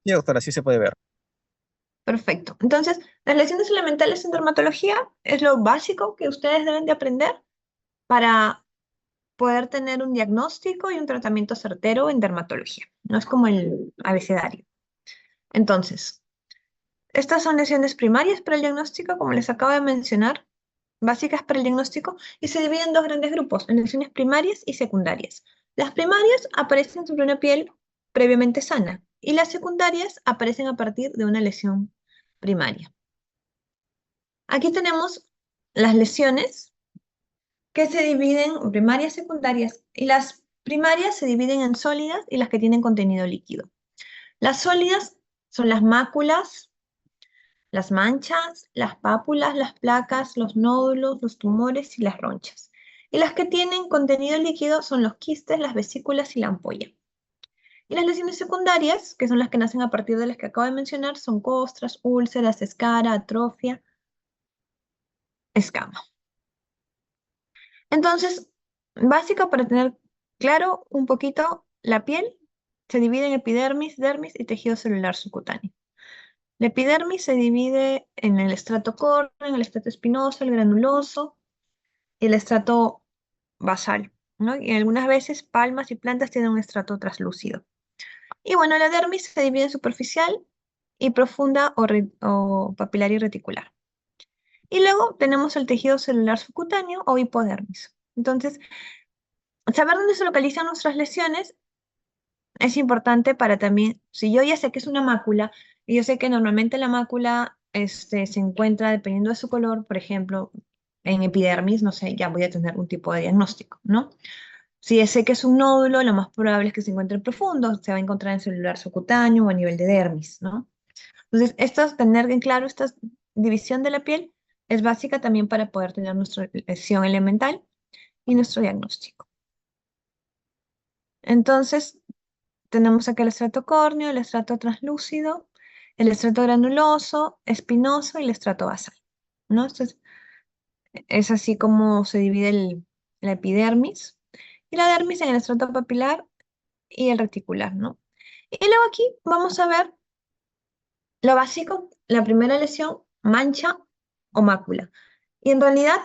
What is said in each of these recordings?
Sí, doctora, sí se puede ver. Perfecto. Entonces, las lesiones elementales en dermatología es lo básico que ustedes deben de aprender para poder tener un diagnóstico y un tratamiento certero en dermatología. No es como el abecedario. Entonces, estas son lesiones primarias para el diagnóstico, como les acabo de mencionar, básicas para el diagnóstico, y se dividen en dos grandes grupos, en lesiones primarias y secundarias. Las primarias aparecen sobre una piel previamente sana y las secundarias aparecen a partir de una lesión primaria. Aquí tenemos las lesiones que se dividen en primarias, secundarias, y las primarias se dividen en sólidas y las que tienen contenido líquido. Las sólidas son las máculas, las manchas, las pápulas, las placas, los nódulos, los tumores y las ronchas. Y las que tienen contenido líquido son los quistes, las vesículas y la ampolla. Y las lesiones secundarias, que son las que nacen a partir de las que acabo de mencionar, son costras, úlceras, escara, atrofia, escama. Entonces, básica para tener claro un poquito, la piel se divide en epidermis, dermis y tejido celular subcutáneo. La epidermis se divide en el estrato córneo, en el estrato espinoso, el granuloso y el estrato basal, ¿no? Y algunas veces palmas y plantas tienen un estrato translúcido. Y bueno, la dermis se divide en superficial y profunda o papilar y reticular. Y luego tenemos el tejido celular subcutáneo o hipodermis. Entonces, saber dónde se localizan nuestras lesiones es importante para también, si yo ya sé que es una mácula, y yo sé que normalmente la mácula se encuentra, dependiendo de su color, por ejemplo, en epidermis, no sé, ya voy a tener un tipo de diagnóstico, ¿no? Si sé que es un nódulo, lo más probable es que se encuentre profundo, se va a encontrar en celular subcutáneo o a nivel de dermis, ¿no? Entonces, tener en claro esta división de la piel es básica también para poder tener nuestra lesión elemental y nuestro diagnóstico. Entonces, tenemos acá el estrato córneo, el estrato translúcido, el estrato granuloso, espinoso y el estrato basal, ¿no? Es así como se divide la epidermis y la dermis en el estrato papilar y el reticular, ¿no? Y luego aquí vamos a ver lo básico, la primera lesión, mancha o mácula. Y en realidad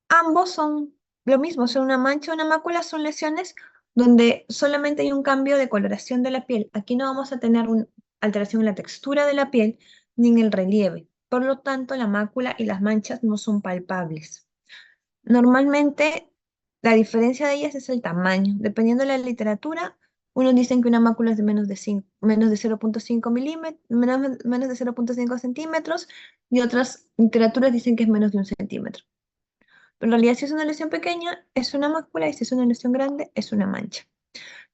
ambos son lo mismo, son una mancha o una mácula, son lesiones donde solamente hay un cambio de coloración de la piel. Aquí no vamos a tener una alteración en la textura de la piel ni en el relieve. Por lo tanto, la mácula y las manchas no son palpables. Normalmente, la diferencia de ellas es el tamaño. Dependiendo de la literatura, unos dicen que una mácula es de menos de 0,5 milímetros, menos de 0,5 centímetros, y otras literaturas dicen que es menos de 1 centímetro. Pero en realidad, si es una lesión pequeña, es una mácula, y si es una lesión grande, es una mancha.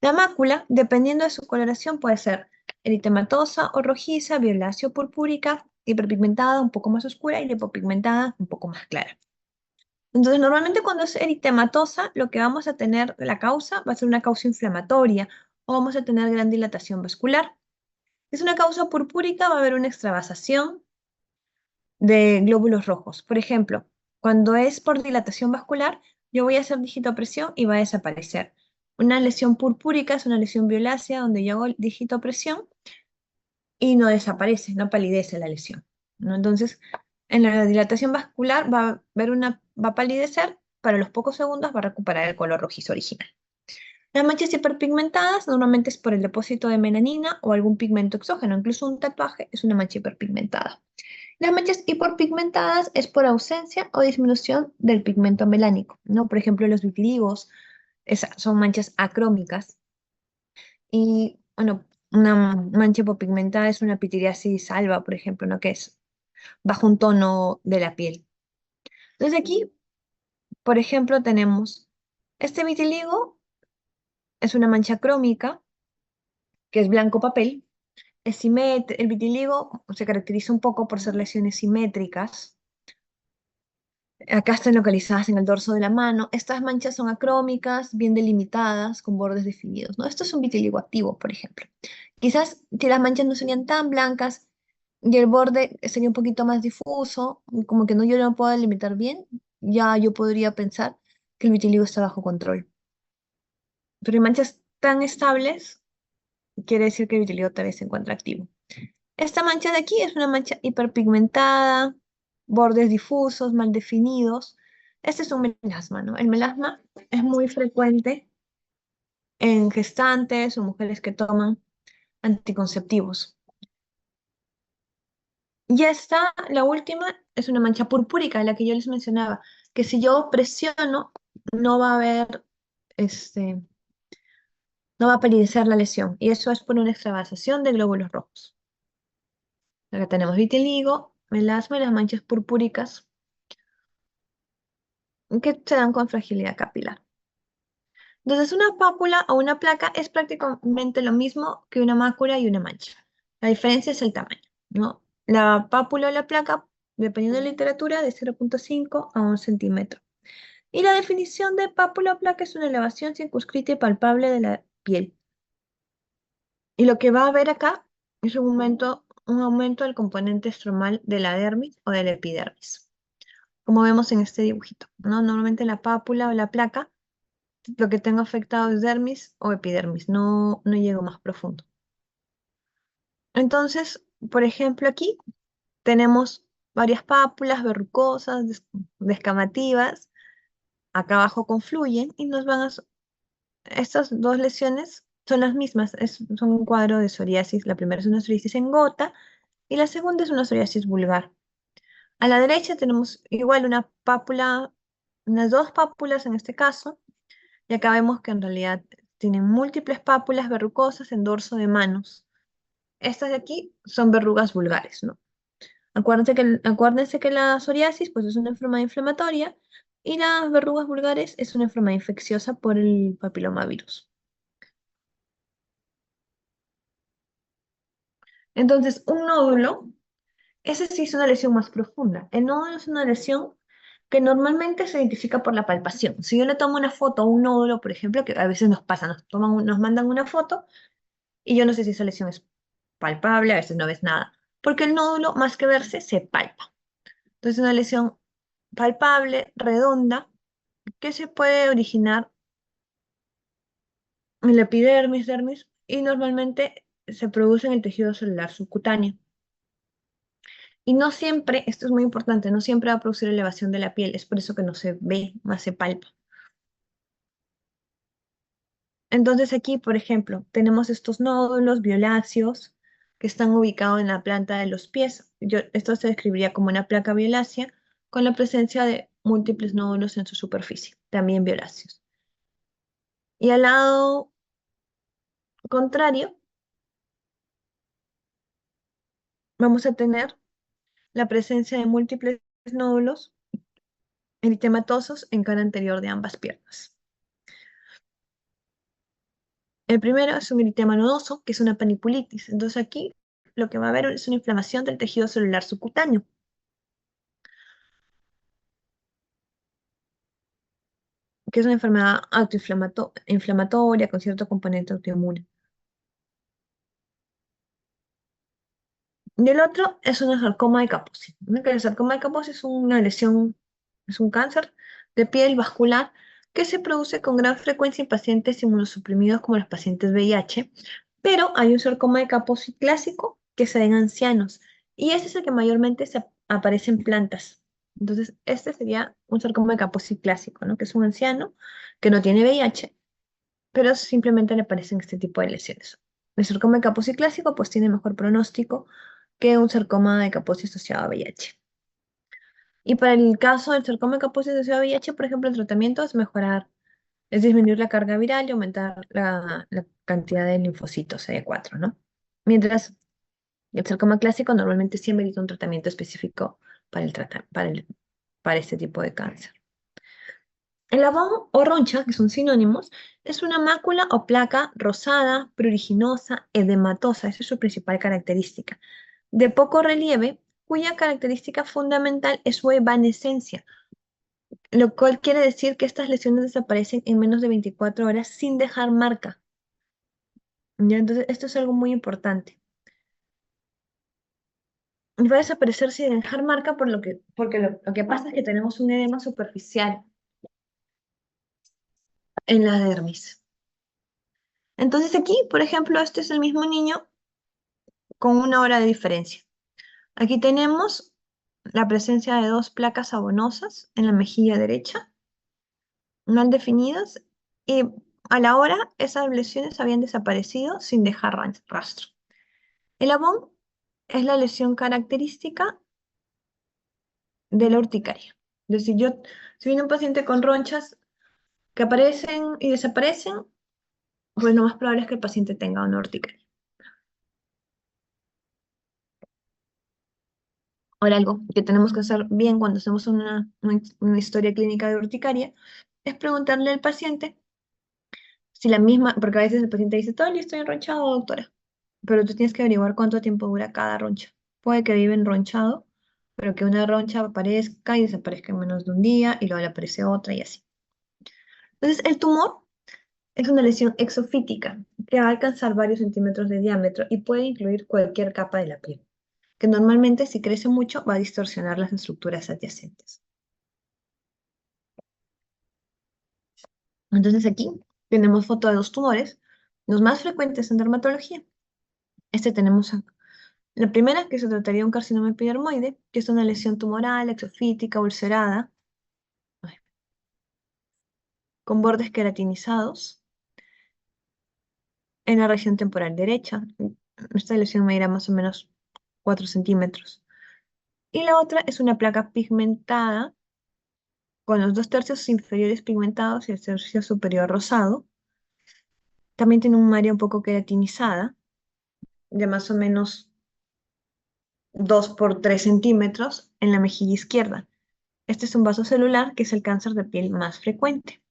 La mácula, dependiendo de su coloración, puede ser eritematosa o rojiza, violácea o purpúrica, hiperpigmentada, un poco más oscura, y lipopigmentada, un poco más clara. Entonces, normalmente cuando es eritematosa, lo que vamos a tener, la causa, va a ser una causa inflamatoria o vamos a tener gran dilatación vascular. Si es una causa purpúrica, va a haber una extravasación de glóbulos rojos. Por ejemplo, cuando es por dilatación vascular, yo voy a hacer digitopresión y va a desaparecer. Una lesión purpúrica es una lesión violácea donde yo hago digitopresión y no desaparece, no palidece la lesión, ¿no? Entonces, en la dilatación vascular va a palidecer, pero a los pocos segundos va a recuperar el color rojizo original. Las manchas hiperpigmentadas normalmente es por el depósito de melanina o algún pigmento exógeno, incluso un tatuaje es una mancha hiperpigmentada. Las manchas hiperpigmentadas es por ausencia o disminución del pigmento melánico, ¿no? Por ejemplo, los vitíligos son manchas acrómicas y, bueno, una mancha hipopigmentada es una pitiriasis alba, por ejemplo, ¿no? Que es bajo un tono de la piel. Entonces aquí, por ejemplo, tenemos este vitiligo, es una mancha crómica, que es blanco papel. El vitiligo se caracteriza un poco por ser lesiones simétricas. Acá están localizadas en el dorso de la mano. Estas manchas son acrómicas, bien delimitadas, con bordes definidos, ¿no? Esto es un vitiligo activo, por ejemplo. Quizás si las manchas no serían tan blancas y el borde sería un poquito más difuso, como que no, yo no puedo delimitar bien, ya yo podría pensar que el vitiligo está bajo control. Pero en manchas tan estables, quiere decir que el vitiligo todavía se encuentra activo. Esta mancha de aquí es una mancha hiperpigmentada, bordes difusos, mal definidos. Este es un melasma, ¿no? El melasma es muy frecuente en gestantes o mujeres que toman anticonceptivos. Y esta, la última, es una mancha purpúrica, la que yo les mencionaba, que si yo presiono, no va a haber, este, no va a palidecer la lesión. Y eso es por una extravasación de glóbulos rojos. Acá tenemos vitiligo, melasma y las manchas purpúricas que se dan con fragilidad capilar. Entonces, una pápula o una placa es prácticamente lo mismo que una mácula y una mancha. La diferencia es el tamaño, ¿no? La pápula o la placa, dependiendo de la literatura, de 0,5 a 1 centímetro. Y la definición de pápula o placa es una elevación circunscrita y palpable de la piel. Y lo que va a haber acá es un aumento del componente estromal de la dermis o de la epidermis, como vemos en este dibujito, ¿no? Normalmente la pápula o la placa, lo que tengo afectado es dermis o epidermis, no llego más profundo. Entonces, por ejemplo, aquí tenemos varias pápulas verrucosas, descamativas, acá abajo confluyen y nos van a... Estas dos lesiones son las mismas, son un cuadro de psoriasis. La primera es una psoriasis en gota y la segunda es una psoriasis vulgar. A la derecha tenemos igual una pápula, unas dos pápulas en este caso, y acá vemos que en realidad tienen múltiples pápulas verrucosas en dorso de manos. Estas de aquí son verrugas vulgares, ¿no? Acuérdense que la psoriasis pues, es una enfermedad inflamatoria y las verrugas vulgares es una enfermedad infecciosa por el papilomavirus. Entonces, un nódulo, ese sí es una lesión más profunda. El nódulo es una lesión que normalmente se identifica por la palpación. Si yo le tomo una foto a un nódulo, por ejemplo, que a veces nos pasa, nos mandan una foto y yo no sé si esa lesión es palpable, a veces no ves nada, porque el nódulo, más que verse, se palpa. Entonces, una lesión palpable, redonda, que se puede originar en la epidermis, dermis, y normalmente se produce en el tejido celular subcutáneo. Y no siempre, esto es muy importante, no siempre va a producir elevación de la piel, es por eso que no se ve, más se palpa. Entonces aquí, por ejemplo, tenemos estos nódulos violáceos que están ubicados en la planta de los pies. Esto se describiría como una placa violácea con la presencia de múltiples nódulos en su superficie, también violáceos. Y al lado contrario, vamos a tener la presencia de múltiples nódulos eritematosos en cara anterior de ambas piernas. El primero es un eritema nodoso, que es una paniculitis. Entonces aquí lo que va a haber es una inflamación del tejido celular subcutáneo. Que es una enfermedad autoinflamatoria con cierto componente autoinmune. Y el otro es una sarcoma de Kaposi, ¿no? Que el sarcoma de Kaposi es una lesión, es un cáncer de piel vascular que se produce con gran frecuencia en pacientes inmunosuprimidos como los pacientes VIH, pero hay un sarcoma de Kaposi clásico que se da en ancianos y ese es el que mayormente aparece en plantas. Entonces, este sería un sarcoma de Kaposi clásico, ¿no? Que es un anciano que no tiene VIH, pero simplemente le aparecen este tipo de lesiones. El sarcoma de Kaposi clásico pues tiene mejor pronóstico que un sarcoma de Kaposi asociado a VIH. Y para el caso del sarcoma de Kaposi asociado a VIH, por ejemplo, el tratamiento es mejorar, es disminuir la carga viral y aumentar la cantidad de linfocitos CD4, ¿no? Mientras el sarcoma clásico normalmente sí amerita un tratamiento específico para, para este tipo de cáncer. El labón o roncha, que son sinónimos, es una mácula o placa rosada, pruriginosa, edematosa, esa es su principal característica, de poco relieve, cuya característica fundamental es su evanescencia, lo cual quiere decir que estas lesiones desaparecen en menos de 24 horas sin dejar marca. ¿Ya? Entonces, esto es algo muy importante. Y va a desaparecer sin dejar marca porque lo que pasa es que tenemos un edema superficial en la dermis. Entonces aquí, por ejemplo, este es el mismo niño con 1 hora de diferencia. Aquí tenemos la presencia de dos placas abonosas en la mejilla derecha, mal definidas, y a la hora esas lesiones habían desaparecido sin dejar rastro. El abón es la lesión característica de la urticaria. Es decir, si viene un paciente con ronchas que aparecen y desaparecen, pues lo más probable es que el paciente tenga una urticaria. Ahora, algo que tenemos que hacer bien cuando hacemos una historia clínica de urticaria es preguntarle al paciente si la misma, porque a veces el paciente dice, todo el día estoy enronchado, doctora, pero tú tienes que averiguar cuánto tiempo dura cada roncha. Puede que vive enronchado, pero que una roncha aparezca y desaparezca en menos de un día y luego le aparece otra y así. Entonces, el tumor es una lesión exofítica que va a alcanzar varios centímetros de diámetro y puede incluir cualquier capa de la piel, que normalmente si crece mucho va a distorsionar las estructuras adyacentes. Entonces aquí tenemos foto de dos tumores, los más frecuentes en dermatología. Este tenemos la primera, que se trataría de un carcinoma epidermoide, que es una lesión tumoral, exofítica, ulcerada, ay, con bordes queratinizados en la región temporal derecha. Esta lesión medirá más o menos 4 centímetros. Y la otra es una placa pigmentada con los 2 tercios inferiores pigmentados y el tercio superior rosado. También tiene un área un poco queratinizada, de más o menos 2 por 3 centímetros en la mejilla izquierda. Este es un vaso celular que es el cáncer de piel más frecuente.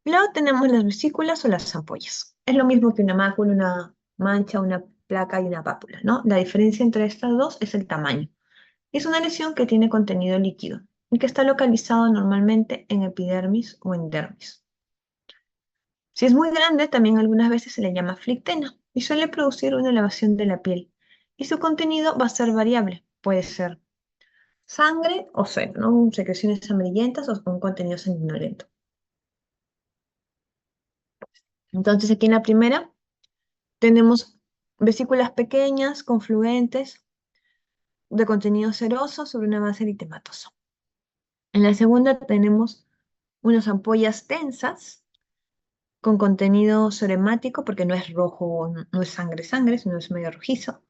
Luego tenemos las vesículas o las ampollas. Es lo mismo que una mácula, una mancha, una placa y una pápula, ¿no? La diferencia entre estas dos es el tamaño. Es una lesión que tiene contenido líquido y que está localizado normalmente en epidermis o en dermis. Si es muy grande, también algunas veces se le llama flictena y suele producir una elevación de la piel. Y su contenido va a ser variable. Puede ser sangre o cero, ¿no? Secreciones amarillentas o con contenido sanguinolento. Entonces, aquí en la primera tenemos vesículas pequeñas, confluentes, de contenido seroso sobre una base eritematosa. En la segunda tenemos unas ampollas tensas con contenido soremático, porque no es rojo, no es sangre, sino es medio rojizo,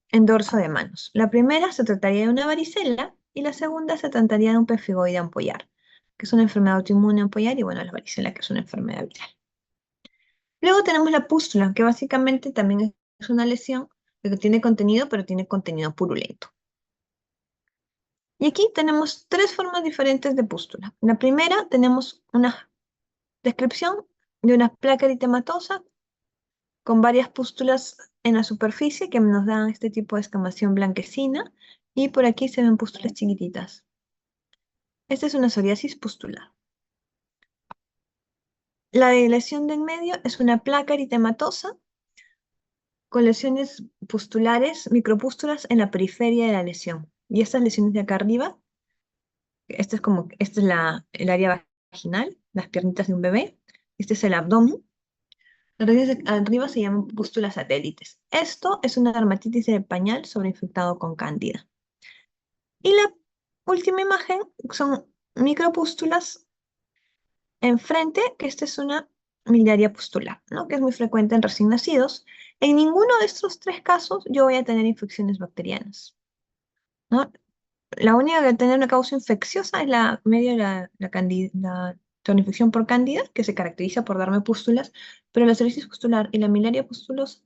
en dorso de manos. La primera se trataría de una varicela y la segunda se trataría de un pefigoide ampollar, que es una enfermedad autoinmune ampollar, y bueno, la varicela, que es una enfermedad viral. Luego tenemos la pústula, que básicamente también es una lesión que tiene contenido, pero tiene contenido purulento. Y aquí tenemos tres formas diferentes de pústula. La primera tenemos una descripción de una placa eritematosa con varias pústulas en la superficie que nos dan este tipo de escamación blanquecina, y por aquí se ven pústulas chiquititas. Esta es una psoriasis pustular. La de lesión de en medio es una placa eritematosa con lesiones pustulares, micropústulas en la periferia de la lesión. Y estas lesiones de acá arriba, esta es el área vaginal, las piernitas de un bebé. Este es el abdomen. Arriba se llaman pústulas satélites. Esto es una dermatitis de pañal sobreinfectado con cándida. Y la última imagen son micropústulas enfrente, que esta es una miliaria pustular, ¿no? Que es muy frecuente en recién nacidos. En ninguno de estos tres casos yo voy a tener infecciones bacterianas, ¿no? La única que tener una causa infecciosa es la infección por cándida, que se caracteriza por darme pústulas, pero la psoriasis pustular y la miliaria pustulosa,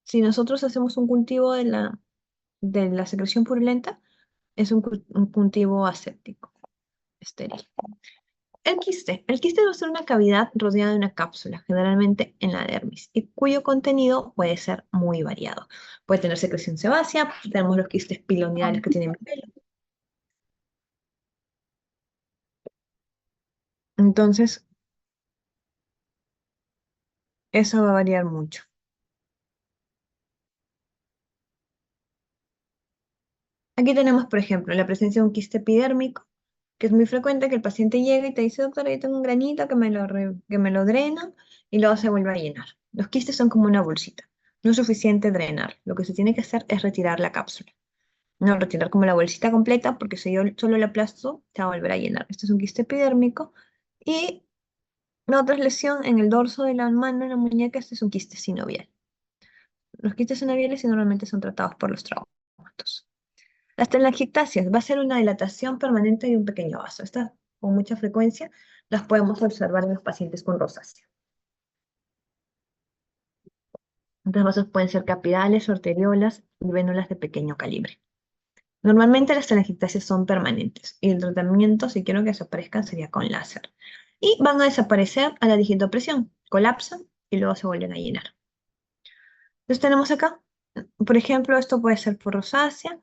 si nosotros hacemos un cultivo de la secreción purulenta, es un cultivo aséptico, estéril. El quiste va a ser una cavidad rodeada de una cápsula, generalmente en la dermis, y cuyo contenido puede ser muy variado. Puede tener secreción sebácea, tenemos los quistes piloniales que tienen pelo. Entonces, eso va a variar mucho. Aquí tenemos, por ejemplo, la presencia de un quiste epidérmico que es muy frecuente que el paciente llegue y te dice, doctora, yo tengo un granito que me lo drena y luego se vuelve a llenar. Los quistes son como una bolsita. No es suficiente drenar. Lo que se tiene que hacer es retirar la cápsula. No retirar como la bolsita completa, porque si yo solo la aplasto, se va a volver a llenar. Este es un quiste epidérmico. Y la otra es lesión en el dorso de la mano, en la muñeca, este es un quiste sinovial. Los quistes sinoviales normalmente son tratados por los traumatos. Las telangiectasias va a ser una dilatación permanente de un pequeño vaso. Estas, con mucha frecuencia, las podemos observar en los pacientes con rosácea. Estos vasos pueden ser capilares, arteriolas y vénulas de pequeño calibre. Normalmente las telangiectasias son permanentes y el tratamiento, si quiero que desaparezcan, sería con láser. Y van a desaparecer a la digitopresión, colapsan y luego se vuelven a llenar. Entonces tenemos acá, por ejemplo, esto puede ser por rosácea,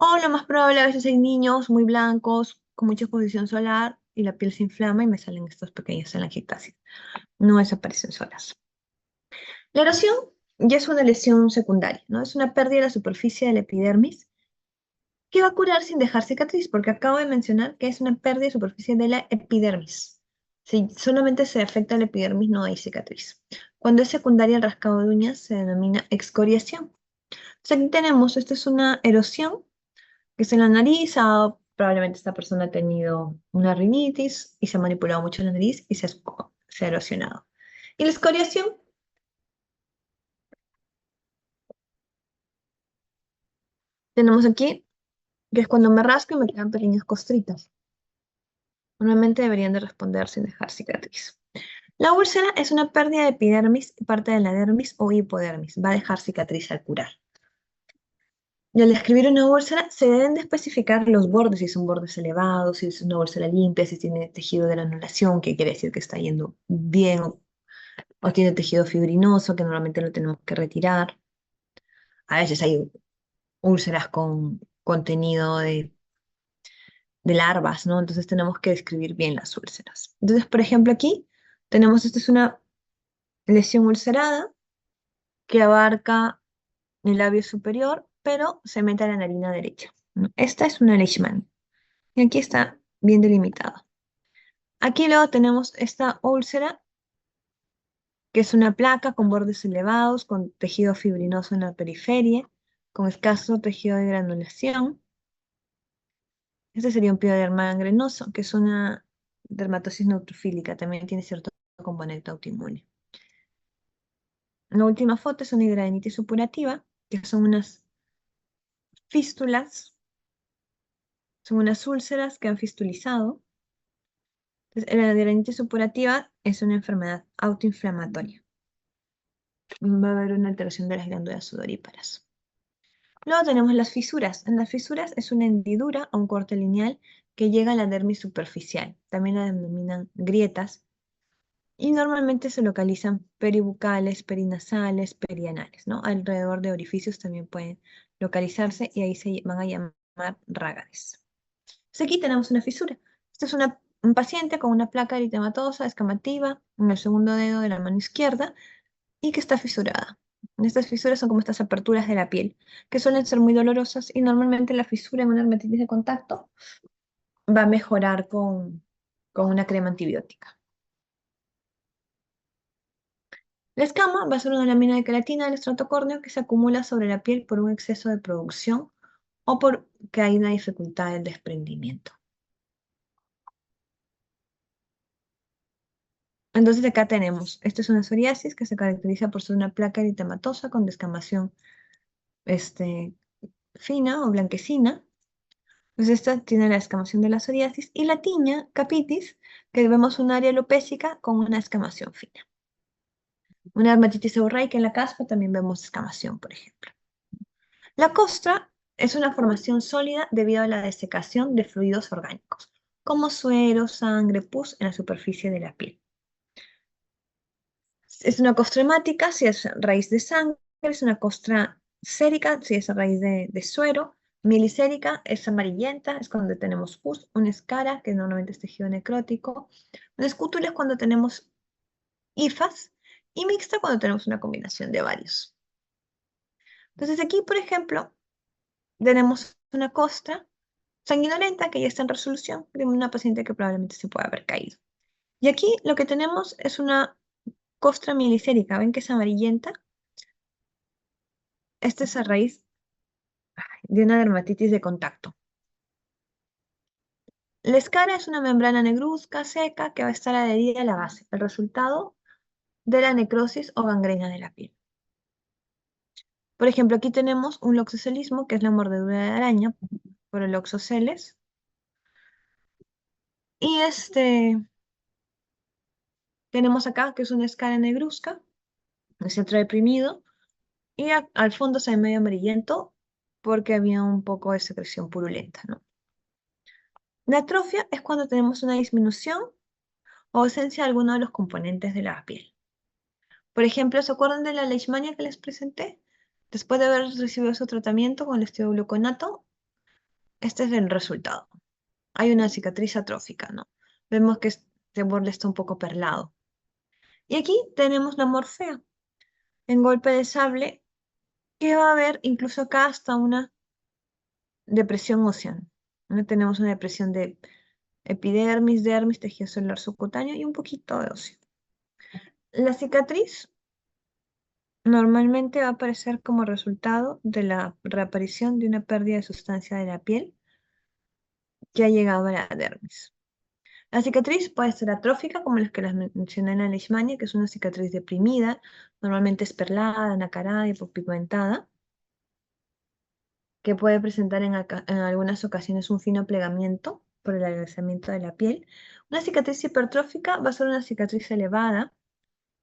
o lo más probable, a veces hay niños muy blancos, con mucha exposición solar, y la piel se inflama y me salen estos pequeños telangiectasias. No desaparecen solas. La erosión ya es una lesión secundaria, ¿no? Es una pérdida de la superficie de la epidermis que va a curar sin dejar cicatriz, porque acabo de mencionar que es una pérdida de superficie de la epidermis. Si solamente se afecta la epidermis, no hay cicatriz. Cuando es secundaria el rascado de uñas, se denomina excoriación. Entonces aquí tenemos, esta es una erosión que es en la nariz, probablemente esta persona ha tenido una rinitis y se ha manipulado mucho la nariz y se ha erosionado. Y la escoriación, tenemos aquí, que es cuando me rasco y me quedan pequeñas costritas. Normalmente deberían de responder sin dejar cicatriz. La úlcera es una pérdida de epidermis, parte de la dermis o hipodermis. Va a dejar cicatriz al curar. Y al describir una úlcera, se deben de especificar los bordes, si son bordes elevados, si es una úlcera limpia, si tiene tejido de la anulación, que quiere decir que está yendo bien, o tiene tejido fibrinoso, que normalmente lo tenemos que retirar. A veces hay úlceras con contenido de larvas, ¿no? Entonces tenemos que describir bien las úlceras. Entonces, por ejemplo, aquí tenemos, esta es una lesión ulcerada que abarca el labio superior, pero se mete a la narina derecha, ¿no? Esta es una Leishman. Y aquí está bien delimitado. Aquí luego tenemos esta úlcera, que es una placa con bordes elevados, con tejido fibrinoso en la periferia, con escaso tejido de granulación. Este sería un pioderma gangrenoso, que es una dermatosis neutrofílica, también tiene cierto componente autoinmune. La última foto es una hidradenitis supurativa, que son unas fístulas, son unas úlceras que han fistulizado. Entonces, la hidradenitis supurativa es una enfermedad autoinflamatoria. Va a haber una alteración de las glándulas sudoríparas. Luego tenemos las fisuras. En las fisuras es una hendidura o un corte lineal que llega a la dermis superficial. También la denominan grietas. Y normalmente se localizan peribucales, perinasales, perianales, ¿no? Alrededor de orificios también pueden localizarse y ahí se van a llamar rágades. Entonces aquí tenemos una fisura. Este es un paciente con una placa eritematosa escamativa en el segundo dedo de la mano izquierda y que está fisurada. Estas fisuras son como estas aperturas de la piel, que suelen ser muy dolorosas y normalmente la fisura en una dermatitis de contacto va a mejorar con una crema antibiótica. La escama va a ser una lámina de queratina del estrato córneo que se acumula sobre la piel por un exceso de producción o porque hay una dificultad de desprendimiento. Entonces acá tenemos, esta es una psoriasis que se caracteriza por ser una placa eritematosa con descamación fina o blanquecina. Pues esta tiene la escamación de la psoriasis y la tiña, capitis, que vemos un área alopécica con una escamación fina. Una dermatitis seborreica en la caspa también vemos escamación, por ejemplo. La costra es una formación sólida debido a la desecación de fluidos orgánicos, como suero, sangre, pus en la superficie de la piel. Es una costra hemática si es raíz de sangre, es una costra sérica si es a raíz de suero, milicérica es amarillenta, es cuando tenemos pus, una escara, que normalmente es tejido necrótico, una escútula es cuando tenemos hifas, y mixta cuando tenemos una combinación de varios. Entonces aquí, por ejemplo, tenemos una costra sanguinolenta, que ya está en resolución, de una paciente que probablemente se puede haber caído. Y aquí lo que tenemos es una costra mielicérica, ¿ven que es amarillenta? Esta es a raíz de una dermatitis de contacto. La escara es una membrana negruzca, seca, que va a estar adherida a la base, el resultado de la necrosis o gangrena de la piel. Por ejemplo, aquí tenemos un loxocelismo, que es la mordedura de araña por el loxoceles. Y tenemos acá que es una escara negruzca, el centro deprimido, y al fondo se ve medio amarillento porque había un poco de secreción purulenta, ¿no? La atrofia es cuando tenemos una disminución o ausencia de alguno de los componentes de la piel. Por ejemplo, ¿se acuerdan de la leishmania que les presenté? Después de haber recibido su tratamiento con el estiogluconato, este es el resultado. Hay una cicatriz atrófica, ¿no? Vemos que este borde está un poco perlado. Y aquí tenemos la morfea en golpe de sable, que va a haber incluso acá hasta una depresión ósea, ¿no? Tenemos una depresión de epidermis, dermis, tejido celular subcutáneo y un poquito de óseo. La cicatriz normalmente va a aparecer como resultado de la reaparición de una pérdida de sustancia de la piel que ha llegado a la dermis. La cicatriz puede ser atrófica, como las que las mencioné en la leishmania, que es una cicatriz deprimida, normalmente esperlada, nacarada y pigmentada, que puede presentar en algunas ocasiones un fino plegamiento por el adelgazamiento de la piel. Una cicatriz hipertrófica va a ser una cicatriz elevada,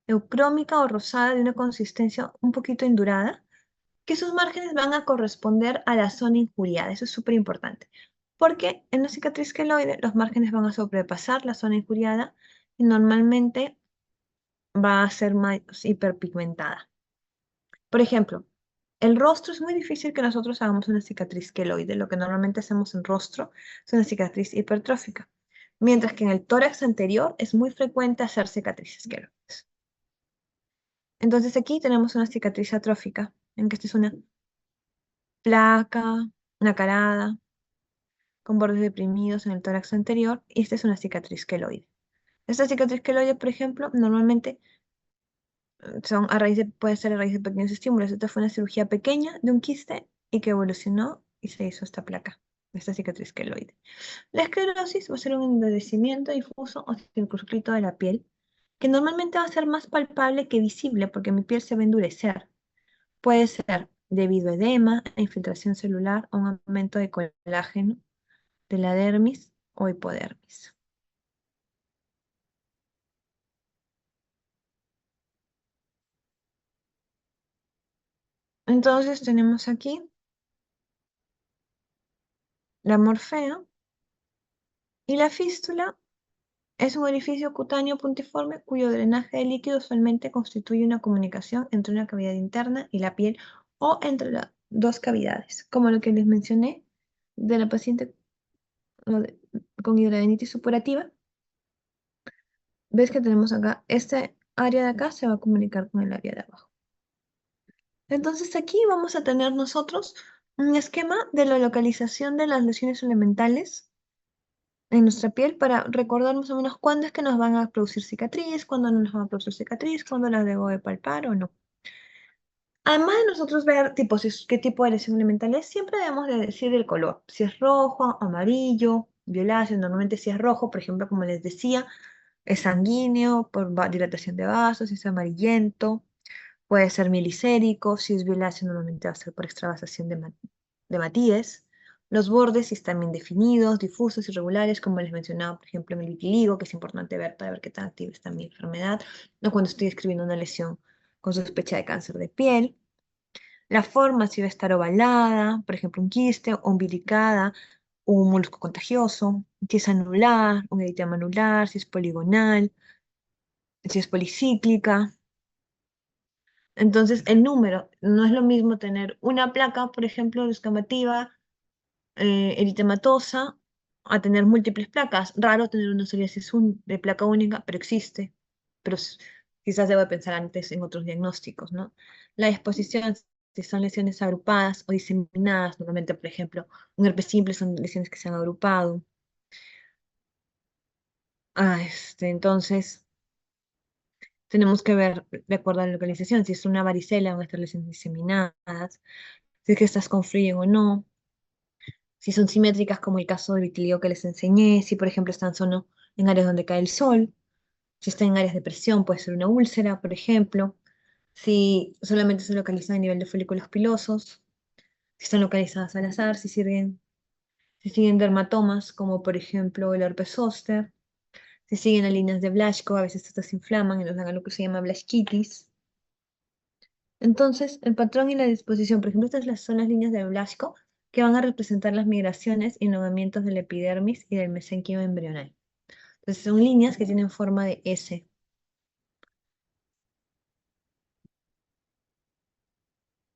eucrómica o rosada de una consistencia un poquito indurada, que sus márgenes van a corresponder a la zona injuriada. Eso es súper importante, porque en la cicatriz queloide los márgenes van a sobrepasar la zona injuriada y normalmente va a ser más hiperpigmentada. Por ejemplo, el rostro es muy difícil que nosotros hagamos una cicatriz queloide. Lo que normalmente hacemos en rostro es una cicatriz hipertrófica, mientras que en el tórax anterior es muy frecuente hacer cicatrices queloides. Entonces aquí tenemos una cicatriz atrófica, en que esta es una placa nacarada con bordes deprimidos en el tórax anterior, y esta es una cicatriz queloide. Esta cicatriz queloide, por ejemplo, normalmente son puede ser a raíz de pequeños estímulos. Esta fue una cirugía pequeña de un quiste y que evolucionó y se hizo esta placa, esta cicatriz queloide. La esclerosis va a ser un endurecimiento difuso o circunscrito de la piel, que normalmente va a ser más palpable que visible porque mi piel se va a endurecer. Puede ser debido a edema, a infiltración celular o un aumento de colágeno de la dermis o hipodermis. Entonces tenemos aquí la morfea y la fístula es un orificio cutáneo puntiforme cuyo drenaje de líquido usualmente constituye una comunicación entre una cavidad interna y la piel o entre las dos cavidades, como lo que les mencioné de la paciente con hidradenitis supurativa. Ves que tenemos acá, este área de acá se va a comunicar con el área de abajo. Entonces aquí vamos a tener nosotros un esquema de la localización de las lesiones elementales en nuestra piel para recordar más o menos cuándo es que nos van a producir cicatriz, cuándo no nos van a producir cicatriz, cuándo las debo de palpar o no. Además de nosotros ver qué tipo de lesión elemental es, siempre debemos de decir el color. Si es rojo, amarillo, violáceo, normalmente si es rojo, por ejemplo, como les decía, es sanguíneo por dilatación de vasos, si es amarillento, puede ser milicérico, si es violáceo normalmente va a ser por extravasación de matíes. Los bordes, si están bien definidos, difusos, irregulares, como les mencionaba, por ejemplo, en el vitiligo, que es importante ver para ver qué tan activa está mi enfermedad, o cuando estoy escribiendo una lesión con sospecha de cáncer de piel. La forma, si va a estar ovalada, por ejemplo, un quiste, o umbilicada, o un molusco contagioso, si es anular, un eritema anular, si es poligonal, si es policíclica. Entonces, el número, no es lo mismo tener una placa, por ejemplo, descamativa, eritematosa, a tener múltiples placas. Raro tener una psoriasis de placa única, pero existe. Pero quizás debo pensar antes en otros diagnósticos, ¿no? La exposición si son lesiones agrupadas o diseminadas, normalmente, por ejemplo, un herpes simple son lesiones que se han agrupado. Entonces, tenemos que ver, de acuerdo a la localización, si es una varicela, van a estar lesiones diseminadas, si es que estas confluyen o no, si son simétricas, como el caso del vitiligo que les enseñé, si, por ejemplo, están solo en áreas donde cae el sol, si están en áreas de presión, puede ser una úlcera, por ejemplo, si solamente se localizan a nivel de folículos pilosos, si están localizadas al azar, si siguen dermatomas, como por ejemplo el herpes zóster, si siguen las líneas de Blaschko, a veces estas se inflaman y nos dan lo que se llama Blaschquitis. Entonces, el patrón y la disposición, por ejemplo, son las líneas de Blaschko que van a representar las migraciones y enlodamientos del epidermis y del mesenquio embrional. Entonces, son líneas que tienen forma de S.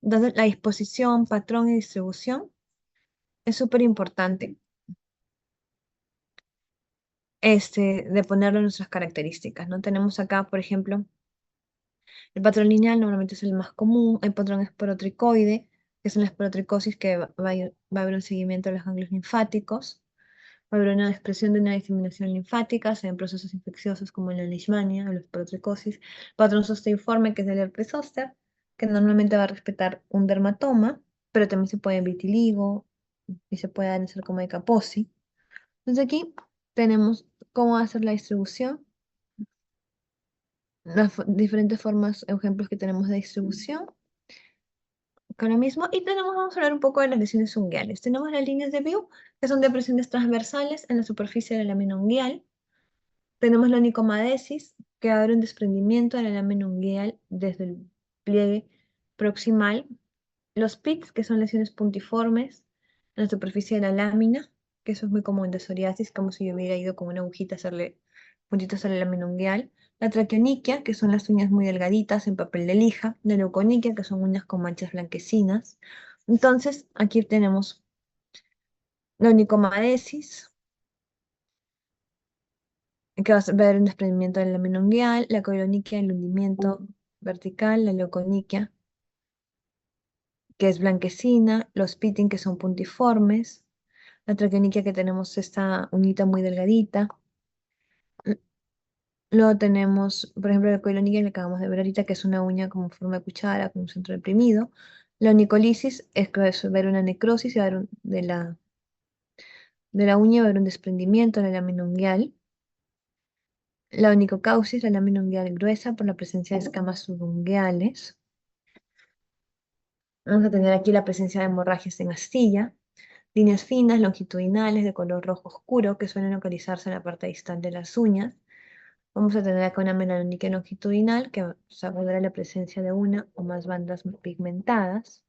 Entonces, la disposición, patrón y distribución es súper importante de ponerlo en nuestras características, ¿no? Tenemos acá, por ejemplo, el patrón lineal normalmente es el más común, el patrón esporotricoide, que es una esporotricosis que va a haber un seguimiento de los ganglios linfáticos, va a haber una expresión de una diseminación linfática, se ven procesos infecciosos como la leishmania o la esporotricosis, patrón zosteiforme, que es el herpes zóster, que normalmente va a respetar un dermatoma, pero también se puede en vitiligo y se puede dar en sarcoma de Kaposi. Entonces aquí tenemos cómo hacer la distribución, las diferentes formas, ejemplos que tenemos de distribución, acá lo mismo, y vamos a hablar un poco de las lesiones unguiales. Tenemos las líneas de View, que son depresiones transversales en la superficie de la lámina unguial. Tenemos la onicomadesis, que va a haber un desprendimiento de la lámina unguial desde el pliegue proximal. Los PICs, que son lesiones puntiformes en la superficie de la lámina, que eso es muy común de psoriasis, como si yo hubiera ido con una agujita a hacerle puntitos a la lámina unguial. La traqueoniquia, que son las uñas muy delgaditas en papel de lija. La leuconiquia, que son uñas con manchas blanquecinas. Entonces, aquí tenemos la onicomadesis, que va a haber un desprendimiento de la lámina unguial. La coiloniquia, el hundimiento vertical. La leuconiquia, que es blanquecina. Los pitting, que son puntiformes. La traqueoniquia, que tenemos esta uñita muy delgadita. Luego tenemos, por ejemplo, la coiloniquia que acabamos de ver ahorita, que es una uña como forma de cuchara, con un centro deprimido. La onicolisis es que va a haber una necrosis y va a haber de la uña va a haber un desprendimiento de la lámina unguial. La onicocausis, la lámina unguial gruesa por la presencia de escamas subunguiales. Vamos a tener aquí la presencia de hemorragias en astilla. Líneas finas, longitudinales, de color rojo oscuro, que suelen localizarse en la parte distal de las uñas. Vamos a tener acá una melanoniquia longitudinal que se abordará la presencia de una o más bandas pigmentadas.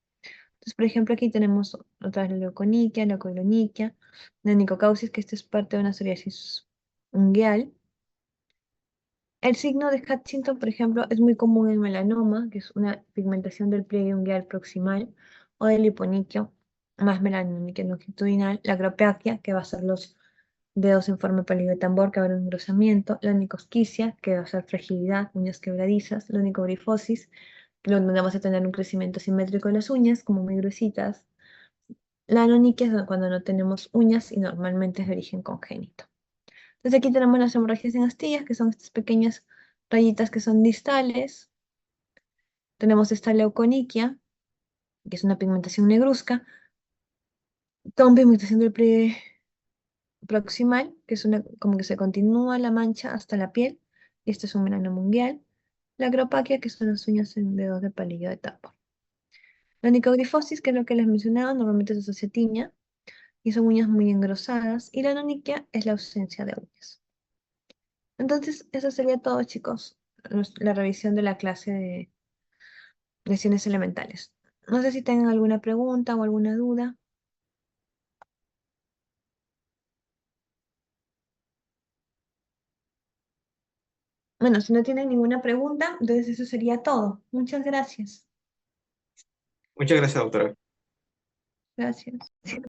Entonces, por ejemplo, aquí tenemos otra vez la leuconiquia, la coiloniquia, la nicocausis, que esta es parte de una psoriasis unguial. El signo de Hutchinson, por ejemplo, es muy común en melanoma, que es una pigmentación del pliegue unguial proximal, o del hiponiquio, más melanoniquia longitudinal, la acropeaquia, que va a ser los dedos en forma de palillo de tambor, que va a haber un engrosamiento, la nicosquicia, que va a ser fragilidad, uñas quebradizas, la nicogrifosis, donde vamos a tener un crecimiento simétrico de las uñas, como muy gruesitas. La anoniquia es cuando no tenemos uñas y normalmente es de origen congénito. Entonces aquí tenemos las hemorragias en astillas, que son estas pequeñas rayitas que son distales. Tenemos esta leuconiquia, que es una pigmentación negruzca, con pigmentación del pliegue proximal, que es una, como que se continúa la mancha hasta la piel, y este es un melanoma mundial. La acropaquia, que son las uñas en dedos de palillo de tambor. La nicogrifosis, que es lo que les mencionaba, normalmente se asocia a tiña, y son uñas muy engrosadas, y la anoniquia es la ausencia de uñas. Entonces, eso sería todo, chicos, la revisión de la clase de lesiones elementales. No sé si tengan alguna pregunta o alguna duda. Bueno, si no tienen ninguna pregunta, entonces eso sería todo. Muchas gracias. Muchas gracias, doctora. Gracias.